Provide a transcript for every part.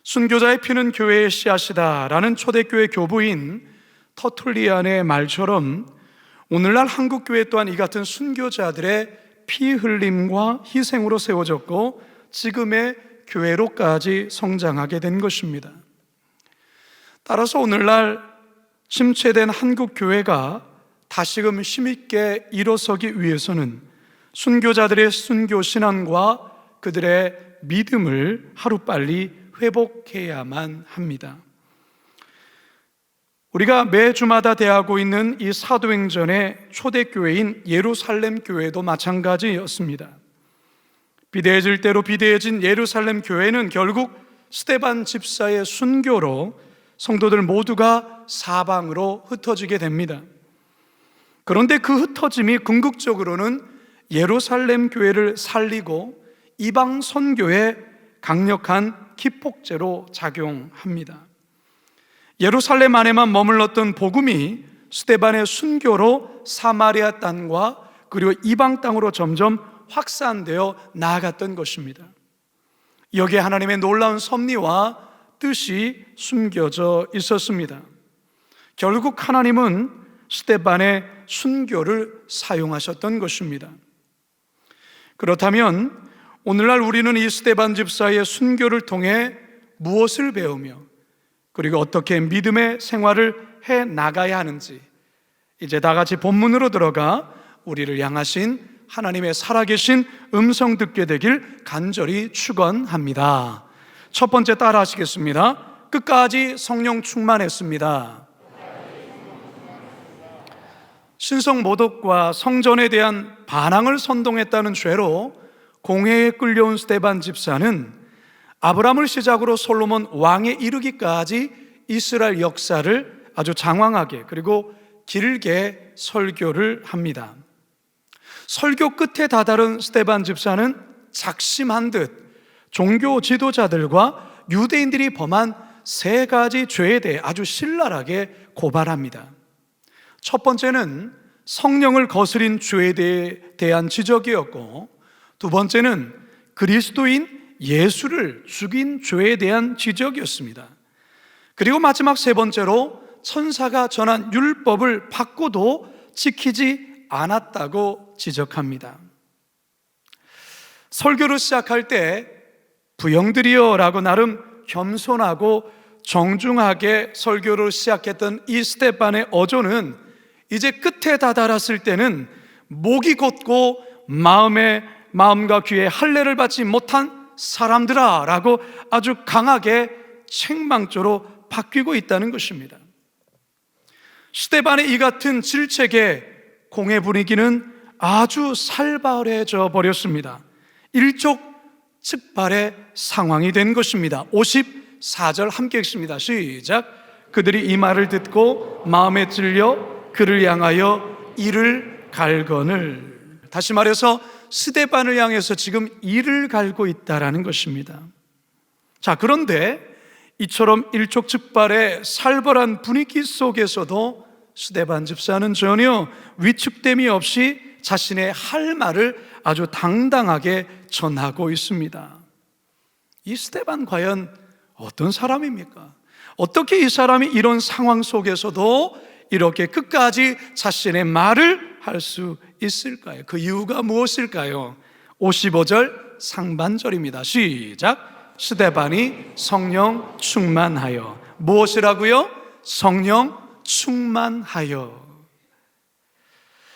순교자의 피는 교회의 씨앗이다 라는 초대교회 교부인 터툴리안의 말처럼 오늘날 한국교회 또한 이 같은 순교자들의 피 흘림과 희생으로 세워졌고 지금의 교회로까지 성장하게 된 것입니다. 따라서 오늘날 침체된 한국교회가 다시금 힘있게 일어서기 위해서는 순교자들의 순교신앙과 그들의 믿음을 하루빨리 회복해야만 합니다. 우리가 매주마다 대하고 있는 이 사도행전의 초대교회인 예루살렘 교회도 마찬가지였습니다. 비대해질 대로 비대해진 예루살렘 교회는 결국 스데반 집사의 순교로 성도들 모두가 사방으로 흩어지게 됩니다. 그런데 그 흩어짐이 궁극적으로는 예루살렘 교회를 살리고 이방 선교에 강력한 기폭제로 작용합니다. 예루살렘 안에만 머물렀던 복음이 스데반의 순교로 사마리아 땅과 그리고 이방 땅으로 점점 확산되어 나아갔던 것입니다. 여기에 하나님의 놀라운 섭리와 뜻이 숨겨져 있었습니다. 결국 하나님은 스데반의 순교를 사용하셨던 것입니다. 그렇다면 오늘날 우리는 이 스데반 집사의 순교를 통해 무엇을 배우며 그리고 어떻게 믿음의 생활을 해 나가야 하는지 이제 다 같이 본문으로 들어가 우리를 향하신 하나님의 살아계신 음성 듣게 되길 간절히 축원합니다. 첫 번째 따라 하시겠습니다. 끝까지 성령 충만했습니다. 신성 모독과 성전에 대한 반항을 선동했다는 죄로 공회에 끌려온 스데반 집사는 아브라함을 시작으로 솔로몬 왕에 이르기까지 이스라엘 역사를 아주 장황하게 그리고 길게 설교를 합니다. 설교 끝에 다다른 스데반 집사는 작심한 듯 종교 지도자들과 유대인들이 범한 세 가지 죄에 대해 아주 신랄하게 고발합니다. 첫 번째는 성령을 거스린 죄에 대한 지적이었고, 두 번째는 그리스도인 예수를 죽인 죄에 대한 지적이었습니다. 그리고 마지막 세 번째로 천사가 전한 율법을 받고도 지키지 않았다고 지적합니다. 설교를 시작할 때 부형들이여 라고 나름 겸손하고 정중하게 설교를 시작했던 이 스데반의 어조는 이제 끝에 다다랐을 때는 목이 곧고 마음과 귀에 할례를 받지 못한 사람들아 라고 아주 강하게 책망조로 바뀌고 있다는 것입니다. 스데반의 이 같은 질책에 공회 분위기는 아주 살벌해져 버렸습니다. 일촉즉발의 상황이 된 것입니다. 54절 함께 읽습니다. 시작. 그들이 이 말을 듣고 마음에 찔려 그를 향하여 이를 갈거늘. 다시 말해서 스데반을 향해서 지금 이를 갈고 있다라는 것입니다. 자, 그런데 이처럼 일촉즉발의 살벌한 분위기 속에서도 스데반 집사는 전혀 위축됨이 없이 자신의 할 말을 아주 당당하게 전하고 있습니다. 이 스데반 과연 어떤 사람입니까? 어떻게 이 사람이 이런 상황 속에서도 이렇게 끝까지 자신의 말을 할 수 있을까요? 그 이유가 무엇일까요? 55절 상반절입니다. 시작. 스데반이 성령 충만하여. 무엇이라고요? 성령 충만하여.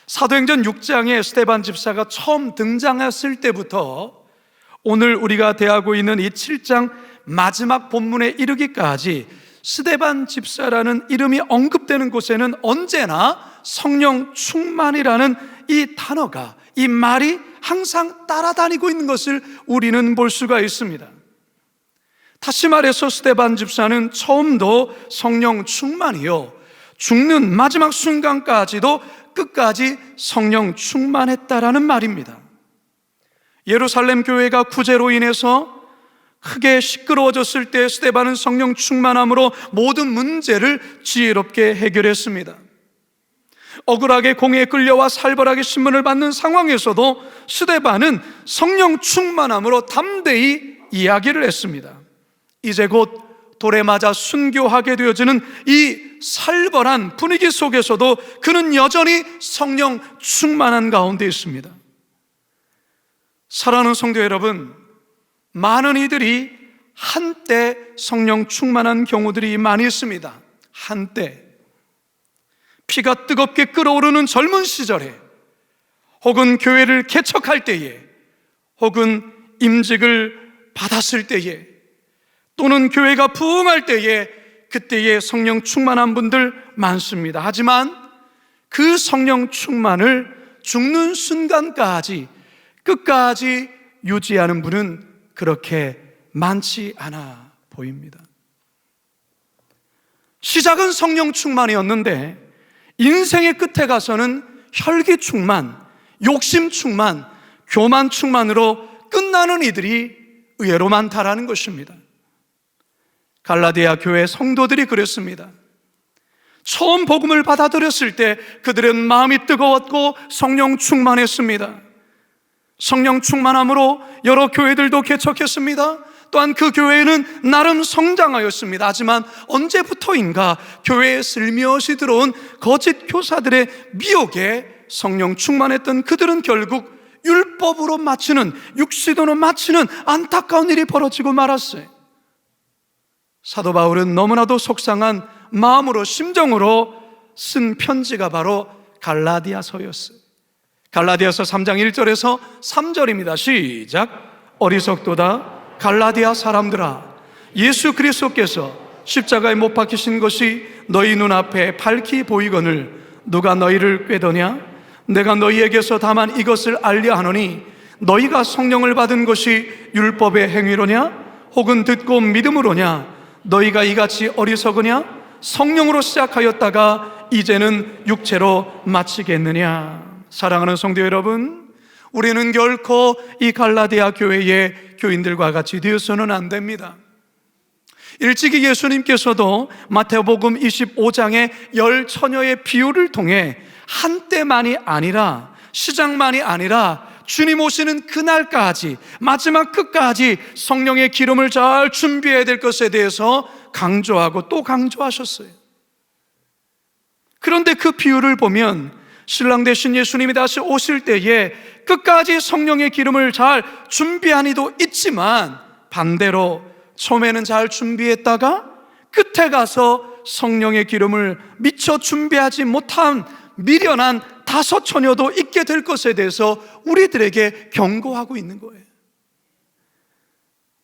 사도행전 6장에 스데반 집사가 처음 등장했을 때부터 오늘 우리가 대하고 있는 이 7장 마지막 본문에 이르기까지 스데반 집사라는 이름이 언급되는 곳에는 언제나 성령 충만이라는 이 단어가, 이 말이 항상 따라다니고 있는 것을 우리는 볼 수가 있습니다. 다시 말해서 스데반 집사는 처음도 성령 충만이요, 죽는 마지막 순간까지도 끝까지 성령 충만했다라는 말입니다. 예루살렘 교회가 구제로 인해서 크게 시끄러워졌을 때 스데반은 성령 충만함으로 모든 문제를 지혜롭게 해결했습니다. 억울하게 공회에 끌려와 살벌하게 신문을 받는 상황에서도 스데반은 성령 충만함으로 담대히 이야기를 했습니다. 이제 곧 돌에 맞아 순교하게 되어지는 이 살벌한 분위기 속에서도 그는 여전히 성령 충만한 가운데 있습니다. 사랑하는 성도 여러분, 많은 이들이 한때 성령 충만한 경우들이 많이 있습니다. 한때 피가 뜨겁게 끓어오르는 젊은 시절에, 혹은 교회를 개척할 때에, 혹은 임직을 받았을 때에, 또는 교회가 부흥할 때에, 그때에 성령 충만한 분들 많습니다. 하지만 그 성령 충만을 죽는 순간까지 끝까지 유지하는 분은 그렇게 많지 않아 보입니다. 시작은 성령 충만이었는데 인생의 끝에 가서는 혈기 충만, 욕심 충만, 교만 충만으로 끝나는 이들이 의외로 많다라는 것입니다. 갈라디아 교회 성도들이 그랬습니다. 처음 복음을 받아들였을 때 그들은 마음이 뜨거웠고 성령 충만했습니다. 성령 충만함으로 여러 교회들도 개척했습니다. 또한 그 교회는 나름 성장하였습니다. 하지만 언제부터인가 교회에 슬며시 들어온 거짓 교사들의 미혹에 성령 충만했던 그들은 결국 율법으로 맞추는, 육신으로 맞추는 안타까운 일이 벌어지고 말았어요. 사도 바울은 너무나도 속상한 마음으로, 심정으로 쓴 편지가 바로 갈라디아서였어요. 갈라디아서 3장 1절에서 3절입니다. 시작. 어리석도다 갈라디아 사람들아, 예수 그리스도께서 십자가에 못 박히신 것이 너희 눈앞에 밝히 보이거늘 누가 너희를 꾀더냐? 내가 너희에게서 다만 이것을 알려 하노니 너희가 성령을 받은 것이 율법의 행위로냐? 혹은 듣고 믿음으로냐? 너희가 이같이 어리석으냐? 성령으로 시작하였다가 이제는 육체로 마치겠느냐? 사랑하는 성도 여러분, 우리는 결코 이 갈라디아 교회의 교인들과 같이 되어서는 안 됩니다. 일찍이 예수님께서도 마태복음 25장의 10처녀의 비유를 통해 한때만이 아니라, 시작만이 아니라 주님 오시는 그날까지, 마지막 끝까지 성령의 기름을 잘 준비해야 될 것에 대해서 강조하고 또 강조하셨어요. 그런데 그 비유를 보면 신랑 되신 예수님이 다시 오실 때에 끝까지 성령의 기름을 잘 준비한 이도 있지만, 반대로 처음에는 잘 준비했다가 끝에 가서 성령의 기름을 미처 준비하지 못한 미련한 다섯 처녀도 있게 될 것에 대해서 우리들에게 경고하고 있는 거예요.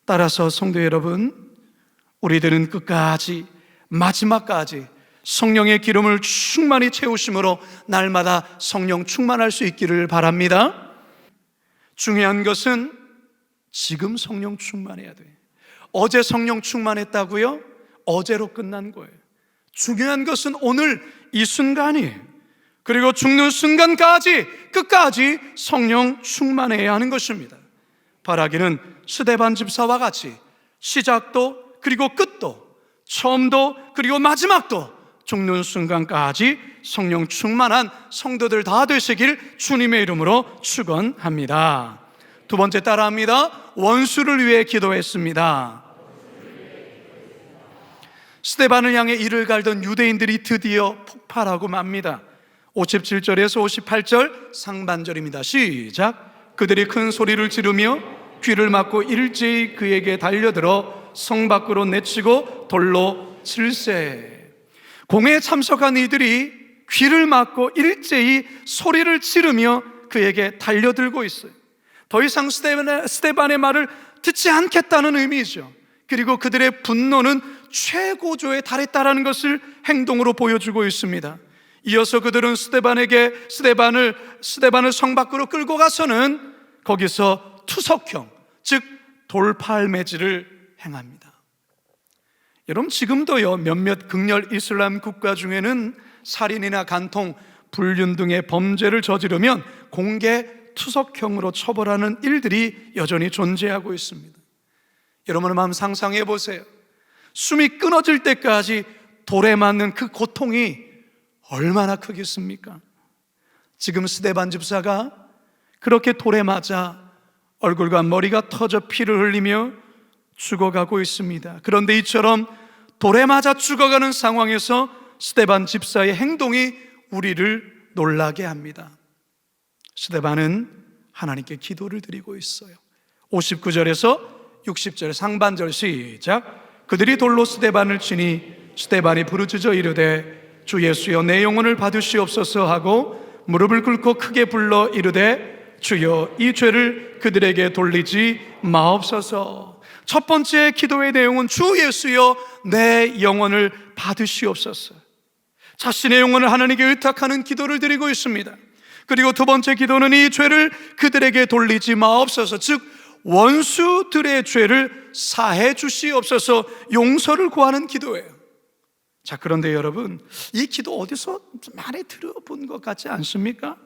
따라서 성도 여러분, 우리들은 끝까지, 마지막까지 성령의 기름을 충만히 채우심으로 날마다 성령 충만할 수 있기를 바랍니다. 중요한 것은 지금 성령 충만해야 돼. 어제 성령 충만했다고요? 어제로 끝난 거예요. 중요한 것은 오늘 이 순간이에요. 그리고 죽는 순간까지, 끝까지 성령 충만해야 하는 것입니다. 바라기는 스데반 집사와 같이 시작도 그리고 끝도, 처음도 그리고 마지막도 죽는 순간까지 성령 충만한 성도들 다 되시길 주님의 이름으로 축원합니다. 두 번째 따라합니다. 원수를 위해 기도했습니다. 스데반을 향해 이를 갈던 유대인들이 드디어 폭발하고 맙니다. 57절에서 58절 상반절입니다. 시작. 그들이 큰 소리를 지르며 귀를 막고 일제히 그에게 달려들어 성 밖으로 내치고 돌로 칠세. 공회에 참석한 이들이 귀를 막고 일제히 소리를 지르며 그에게 달려들고 있어요. 더 이상 스데반의 말을 듣지 않겠다는 의미죠. 그리고 그들의 분노는 최고조에 달했다라는 것을 행동으로 보여주고 있습니다. 이어서 그들은 스데반을 성 밖으로 끌고 가서는 거기서 투석형, 즉 돌팔매질을 행합니다. 여러분, 지금도요 몇몇 극렬 이슬람 국가 중에는 살인이나 간통, 불륜 등의 범죄를 저지르면 공개 투석형으로 처벌하는 일들이 여전히 존재하고 있습니다. 여러분의 마음 상상해 보세요. 숨이 끊어질 때까지 돌에 맞는 그 고통이 얼마나 크겠습니까? 지금 스데반 집사가 그렇게 돌에 맞아 얼굴과 머리가 터져 피를 흘리며 죽어가고 있습니다. 그런데 이처럼 돌에 맞아 죽어가는 상황에서 스데반 집사의 행동이 우리를 놀라게 합니다. 스데반은 하나님께 기도를 드리고 있어요. 59절에서 60절 상반절 시작. 그들이 돌로 스데반을 치니 스데반이 부르짖어 이르되 주 예수여 내 영혼을 받으시옵소서 하고 무릎을 꿇고 크게 불러 이르되 주여 이 죄를 그들에게 돌리지 마옵소서. 첫 번째 기도의 내용은 주 예수여 내 영혼을 받으시옵소서. 자신의 영혼을 하나님께 의탁하는 기도를 드리고 있습니다. 그리고 두 번째 기도는 이 죄를 그들에게 돌리지 마옵소서, 즉 원수들의 죄를 사해 주시옵소서, 용서를 구하는 기도예요. 자, 그런데 여러분, 이 기도 어디서 많이 들어본 것 같지 않습니까?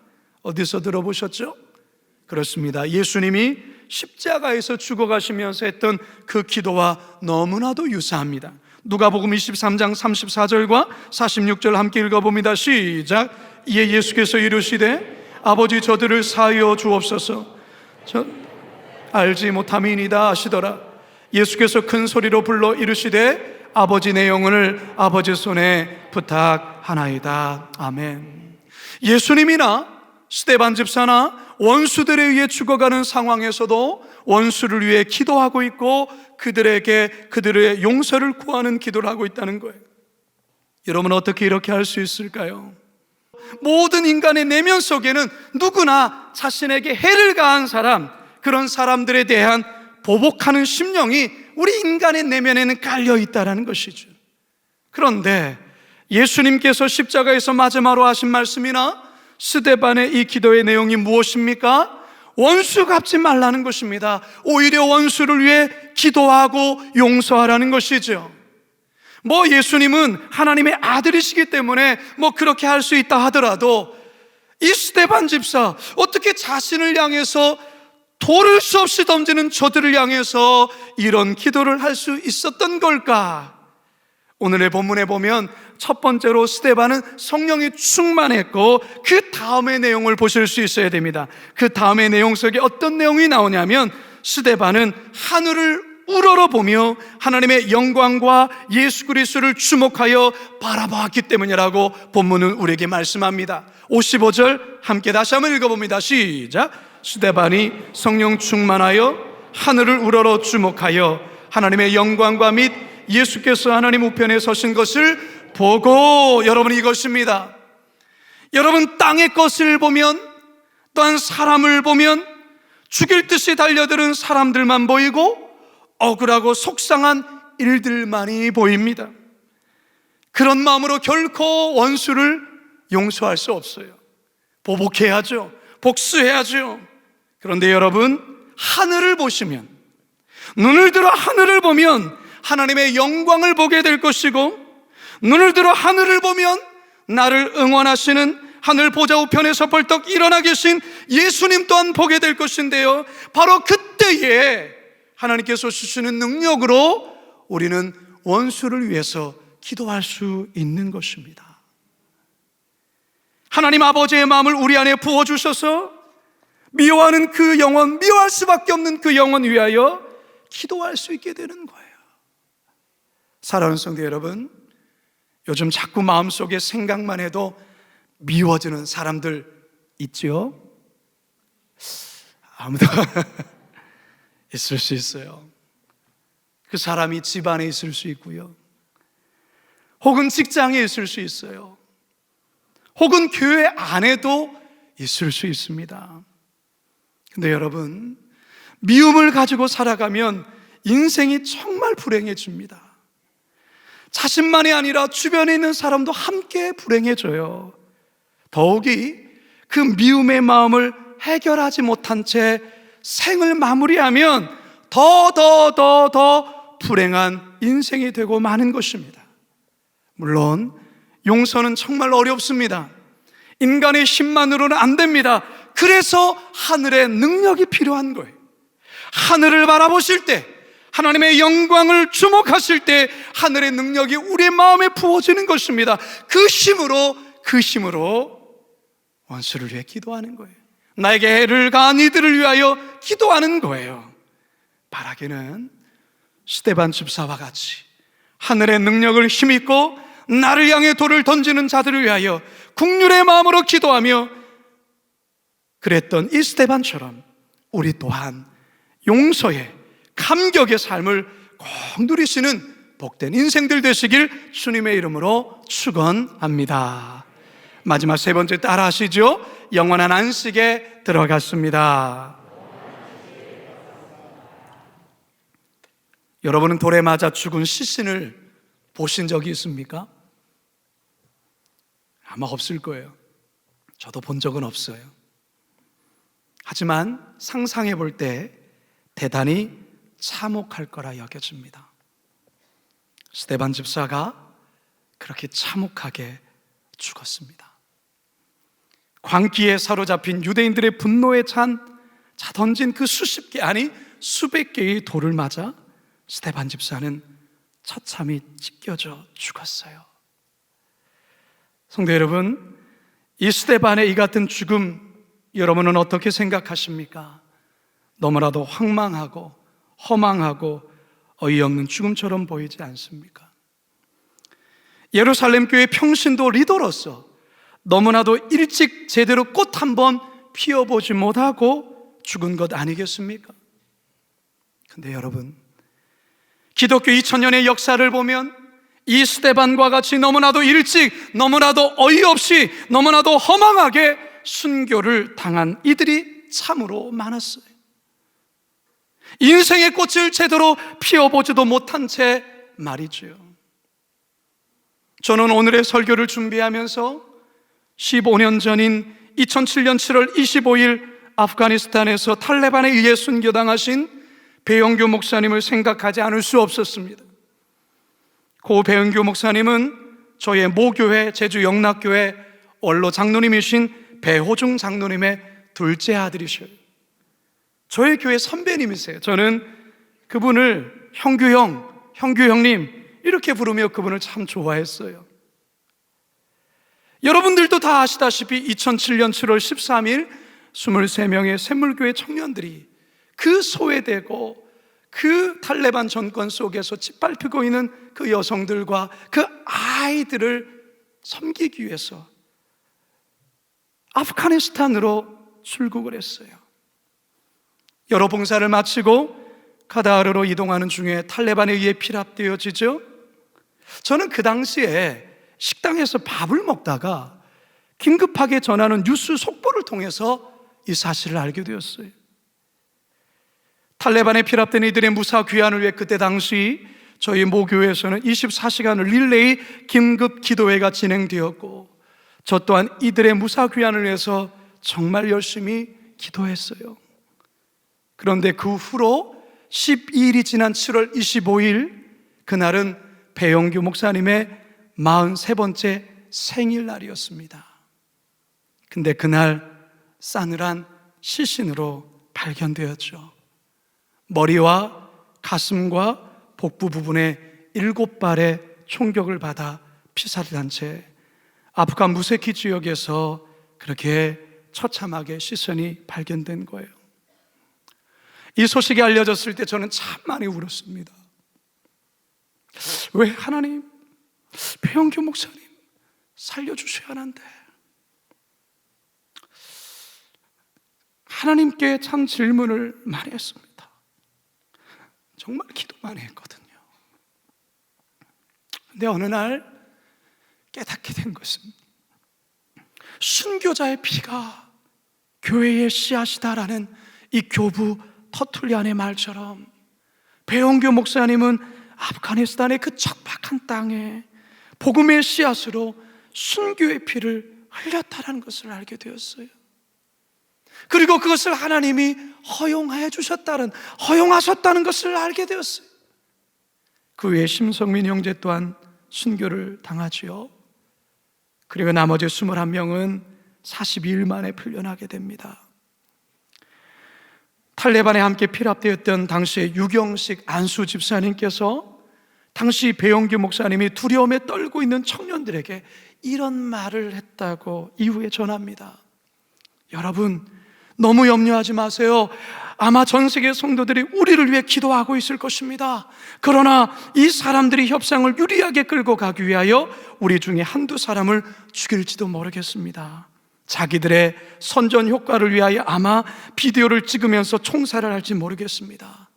어디서 들어보셨죠? 그렇습니다. 예수님이 십자가에서 죽어가시면서 했던 그 기도와 너무나도 유사합니다. 누가복음 23장 34절과 46절 함께 읽어봅니다. 시작. 이에 예수께서 이르시되 아버지 저들을 사하여 주옵소서 저 알지 못함이니이다 하시더라. 예수께서 큰 소리로 불러 이르시되 아버지 내 영혼을 아버지 손에 부탁하나이다. 아멘. 예수님이나 스데반 집사나 원수들에 의해 죽어가는 상황에서도 원수를 위해 기도하고 있고 그들의 용서를 구하는 기도를 하고 있다는 거예요. 여러분, 어떻게 이렇게 할 수 있을까요? 모든 인간의 내면 속에는 누구나 자신에게 해를 가한 사람, 그런 사람들에 대한 보복하는 심령이 우리 인간의 내면에는 깔려 있다는 것이죠. 그런데 예수님께서 십자가에서 마지막으로 하신 말씀이나 스데반의 이 기도의 내용이 무엇입니까? 원수 갚지 말라는 것입니다. 오히려 원수를 위해 기도하고 용서하라는 것이죠. 예수님은 하나님의 아들이시기 때문에 그렇게 할 수 있다 하더라도 이 스데반 집사, 어떻게 자신을 향해서 돌을 수 없이 던지는 저들을 향해서 이런 기도를 할 수 있었던 걸까? 오늘의 본문에 보면 첫 번째로 스데반은 성령이 충만했고 그 다음의 내용을 보실 수 있어야 됩니다. 그 다음의 내용 속에 어떤 내용이 나오냐면 스데반은 하늘을 우러러보며 하나님의 영광과 예수 그리스도를 주목하여 바라보았기 때문이라고 본문은 우리에게 말씀합니다. 55절 함께 다시 한번 읽어봅니다. 시작. 스데반이 성령 충만하여 하늘을 우러러 주목하여 하나님의 영광과 및 예수께서 하나님 우편에 서신 것을 보고, 여러분, 이것입니다. 여러분, 땅의 것을 보면, 또한 사람을 보면 죽일 듯이 달려드는 사람들만 보이고 억울하고 속상한 일들만이 보입니다. 그런 마음으로 결코 원수를 용서할 수 없어요. 보복해야죠. 복수해야죠. 그런데 여러분, 하늘을 보시면, 눈을 들어 하늘을 보면 하나님의 영광을 보게 될 것이고, 눈을 들어 하늘을 보면 나를 응원하시는 하늘 보좌 우편에서 벌떡 일어나 계신 예수님 또한 보게 될 것인데요, 바로 그때에 하나님께서 주시는 능력으로 우리는 원수를 위해서 기도할 수 있는 것입니다. 하나님 아버지의 마음을 우리 안에 부어주셔서 미워하는 그 영혼, 미워할 수밖에 없는 그 영혼 위하여 기도할 수 있게 되는 거예요. 사랑하는 성도 여러분, 요즘 자꾸 마음속에 생각만 해도 미워지는 사람들 있죠? 아무도 있을 수 있어요. 그 사람이 집안에 있을 수 있고요, 혹은 직장에 있을 수 있어요, 혹은 교회 안에도 있을 수 있습니다. 근데 여러분, 미움을 가지고 살아가면 인생이 정말 불행해집니다. 자신만이 아니라 주변에 있는 사람도 함께 불행해져요. 더욱이 그 미움의 마음을 해결하지 못한 채 생을 마무리하면 더 불행한 인생이 되고 마는 것입니다. 물론 용서는 정말 어렵습니다. 인간의 힘만으로는 안 됩니다. 그래서 하늘의 능력이 필요한 거예요. 하늘을 바라보실 때, 하나님의 영광을 주목하실 때 하늘의 능력이 우리의 마음에 부어지는 것입니다. 그 힘으로 원수를 위해 기도하는 거예요. 나에게 해를 가한 이들을 위하여 기도하는 거예요. 바라기는 스데반 집사와 같이 하늘의 능력을 힘입고 나를 향해 돌을 던지는 자들을 위하여 국률의 마음으로 기도하며 그랬던 이 스데반처럼 우리 또한 용서의 감격의 삶을 꼭 누리시는 복된 인생들 되시길 주님의 이름으로 축원합니다. 마지막 세 번째 따라 하시죠. 영원한 안식에 들어갔습니다. 여러분은 돌에 맞아 죽은 시신을 보신 적이 있습니까? 아마 없을 거예요. 저도 본 적은 없어요. 하지만 상상해 볼 때 대단히 참혹할 거라 여겨집니다. 스데반 집사가 그렇게 참혹하게 죽었습니다. 광기에 사로잡힌 유대인들의 분노에 차 던진 그 수십 개 아니 수백 개의 돌을 맞아 스데반 집사는 처참히 찢겨져 죽었어요. 성도 여러분, 이 스데반의 이 같은 죽음 여러분은 어떻게 생각하십니까? 너무나도 황망하고 허망하고 어이없는 죽음처럼 보이지 않습니까? 예루살렘 교회 평신도 리더로서 너무나도 일찍 제대로 꽃 한 번 피워보지 못하고 죽은 것 아니겠습니까? 근데 여러분, 기독교 2000년의 역사를 보면 이 스데반과 같이 너무나도 일찍, 너무나도 어이없이, 너무나도 허망하게 순교를 당한 이들이 참으로 많았어요. 인생의 꽃을 제대로 피워보지도 못한 채 말이죠. 저는 오늘의 설교를 준비하면서 15년 전인 2007년 7월 25일 아프가니스탄에서 탈레반에 의해 순교당하신 배영규 목사님을 생각하지 않을 수 없었습니다. 고 배영규 목사님은 저의 모교회 제주 영락교회 원로 장로님이신 배호중 장로님의 둘째 아들이셔요. 저의 교회 선배님이세요. 저는 그분을 형규 형님 이렇게 부르며 그분을 참 좋아했어요. 여러분들도 다 아시다시피 2007년 7월 13일 23명의 샘물교회 청년들이 그 소외되고 그 탈레반 정권 속에서 짓밟히고 있는 그 여성들과 그 아이들을 섬기기 위해서 아프가니스탄으로 출국을 했어요. 여러 봉사를 마치고 카다르로 이동하는 중에 탈레반에 의해 피랍되어지죠. 저는 그 당시에 식당에서 밥을 먹다가 긴급하게 전하는 뉴스 속보를 통해서 이 사실을 알게 되었어요. 탈레반에 피랍된 이들의 무사 귀환을 위해 그때 당시 저희 모교회에서는 24시간 릴레이 긴급 기도회가 진행되었고, 저 또한 이들의 무사 귀환을 위해서 정말 열심히 기도했어요. 그런데 그 후로 12일이 지난 7월 25일, 그날은 배영규 목사님의 43번째 생일날이었습니다. 근데 그날 싸늘한 시신으로 발견되었죠. 머리와 가슴과 복부 부분에 7발의 총격을 받아 피살한 채 아프간 무세키 지역에서 그렇게 처참하게 시선이 발견된 거예요. 이 소식이 알려졌을 때 저는 참 많이 울었습니다. 왜 하나님, 배영규 목사님 살려주셔야 하는데. 하나님께 참 질문을 많이 했습니다. 정말 기도 많이 했거든요. 근데 어느 날 깨닫게 된 것은 순교자의 피가 교회의 씨앗이다라는 이 교부 터툴리안의 말처럼 배영규 목사님은 아프가니스탄의 그 척박한 땅에 복음의 씨앗으로 순교의 피를 흘렸다는 것을 알게 되었어요. 그리고 그것을 하나님이 허용하셨다는 것을 알게 되었어요. 그 외에 심성민 형제 또한 순교를 당하지요. 그리고 나머지 21명은 42일 만에 풀려나게 됩니다. 탈레반에 함께 피랍되었던 당시의 유경식 안수 집사님께서 당시 배영규 목사님이 두려움에 떨고 있는 청년들에게 이런 말을 했다고 이후에 전합니다. 여러분, 너무 염려하지 마세요. 아마 전 세계 성도들이 우리를 위해 기도하고 있을 것입니다. 그러나 이 사람들이 협상을 유리하게 끌고 가기 위하여 우리 중에 한두 사람을 죽일지도 모르겠습니다. 자기들의 선전 효과를 위하여 아마 비디오를 찍으면서 총살을 할지 모르겠습니다.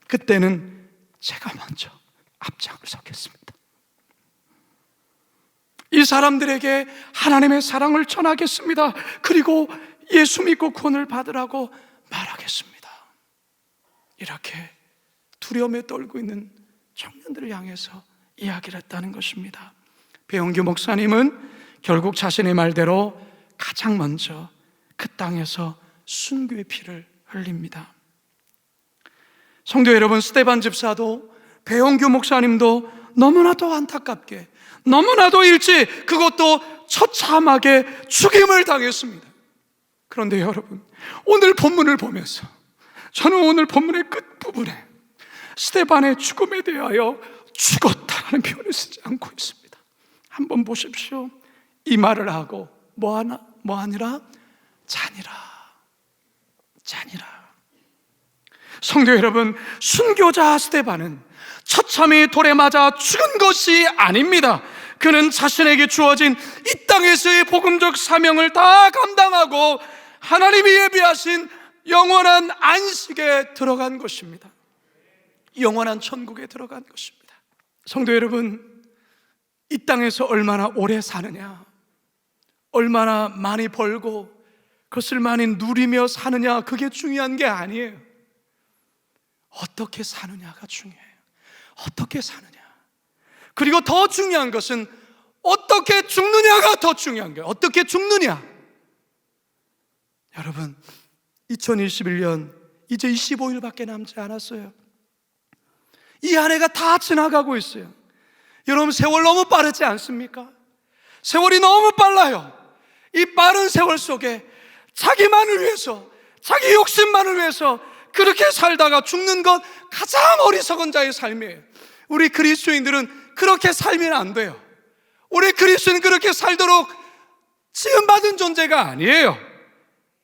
그때는 제가 먼저 앞장을 서겠습니다. 이 사람들에게 하나님의 사랑을 전하겠습니다. 그리고 예수 믿고 구원을 받으라고 말하겠습니다. 이렇게 두려움에 떨고 있는 청년들을 향해서 이야기를 했다는 것입니다. 배용규 목사님은 결국 자신의 말대로 가장 먼저 그 땅에서 순교의 피를 흘립니다. 성도 여러분, 스데반 집사도 배용규 목사님도 너무나도 안타깝게, 너무나도 일찍, 그것도 처참하게 죽임을 당했습니다. 그런데 여러분, 오늘 본문을 보면서 저는 오늘 본문의 끝부분에 스데반의 죽음에 대하여 죽었다라는 표현을 쓰지 않고 있습니다. 한번 보십시오. 이 말을 하고 뭐하니라? 잔이라. 성도 여러분, 순교자 스데반은 처참히 돌에 맞아 죽은 것이 아닙니다. 그는 자신에게 주어진 이 땅에서의 복음적 사명을 다 감당하고 하나님이 예비하신 영원한 안식에 들어간 것입니다. 영원한 천국에 들어간 것입니다. 성도 여러분, 이 땅에서 얼마나 오래 사느냐, 얼마나 많이 벌고 그것을 많이 누리며 사느냐, 그게 중요한 게 아니에요. 어떻게 사느냐가 중요해요. 어떻게 사느냐. 그리고 더 중요한 것은 어떻게 죽느냐가 더 중요한 거예요. 어떻게 죽느냐. 여러분, 2021년 이제 25일밖에 남지 않았어요. 이 한 해가 다 지나가고 있어요. 여러분, 세월 너무 빠르지 않습니까? 세월이 너무 빨라요. 이 빠른 세월 속에 자기만을 위해서, 자기 욕심만을 위해서 그렇게 살다가 죽는 것 가장 어리석은 자의 삶이에요. 우리 그리스도인들은 그렇게 살면 안 돼요. 우리 그리스도인은 그렇게 살도록 지음받은 존재가 아니에요.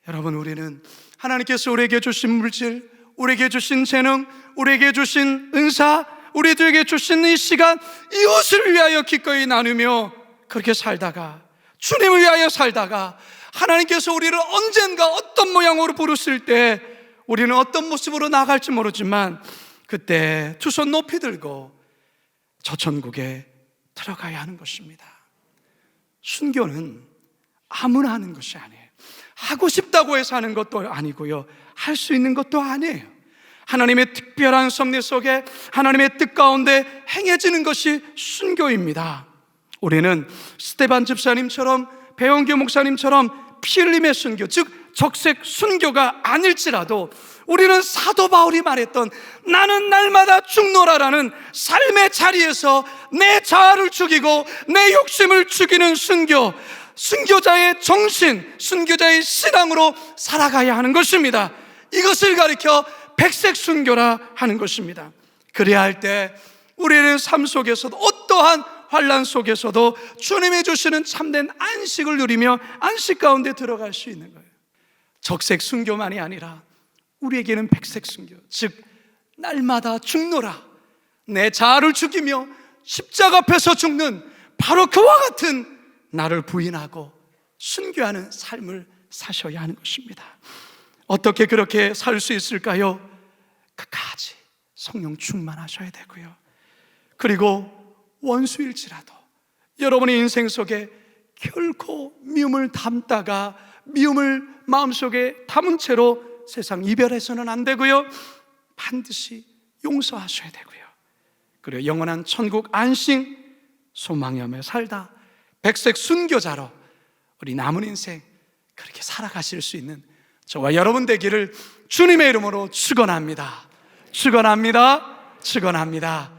여러분, 우리는 하나님께서 우리에게 주신 물질, 우리에게 주신 재능, 우리에게 주신 은사, 우리들에게 주신 이 시간, 이것을 위하여 기꺼이 나누며 그렇게 살다가, 주님을 위하여 살다가 하나님께서 우리를 언젠가 어떤 모양으로 부르실 때 우리는 어떤 모습으로 나갈지 모르지만 그때 두 손 높이 들고 저 천국에 들어가야 하는 것입니다. 순교는 아무나 하는 것이 아니에요. 하고 싶다고 해서 하는 것도 아니고요, 할 수 있는 것도 아니에요. 하나님의 특별한 섭리 속에 하나님의 뜻 가운데 행해지는 것이 순교입니다. 우리는 스데반 집사님처럼, 배용규 목사님처럼 피 흘림의 순교, 즉 적색 순교가 아닐지라도 우리는 사도 바울이 말했던 나는 날마다 죽노라라는 삶의 자리에서 내 자아를 죽이고 내 욕심을 죽이는 순교, 순교자의 정신, 순교자의 신앙으로 살아가야 하는 것입니다. 이것을 가리켜 백색 순교라 하는 것입니다. 그래야 할 때 우리는 삶 속에서도, 어떠한 환난 속에서도 주님이 주시는 참된 안식을 누리며 안식 가운데 들어갈 수 있는 거예요. 적색 순교만이 아니라 우리에게는 백색 순교, 즉 날마다 죽노라, 내 자아를 죽이며 십자가 앞에서 죽는 바로 그와 같은 나를 부인하고 순교하는 삶을 사셔야 하는 것입니다. 어떻게 그렇게 살 수 있을까요? 끝까지 성령 충만하셔야 되고요, 그리고 원수일지라도 여러분의 인생 속에 결코 미움을 담다가 미움을 마음속에 담은 채로 세상 이별해서는 안 되고요, 반드시 용서하셔야 되고요, 그리고 영원한 천국 안식 소망하며 살다 백색 순교자로 우리 남은 인생 그렇게 살아가실 수 있는 저와 여러분 되기를 주님의 이름으로 축원합니다. 축원합니다. 축원합니다.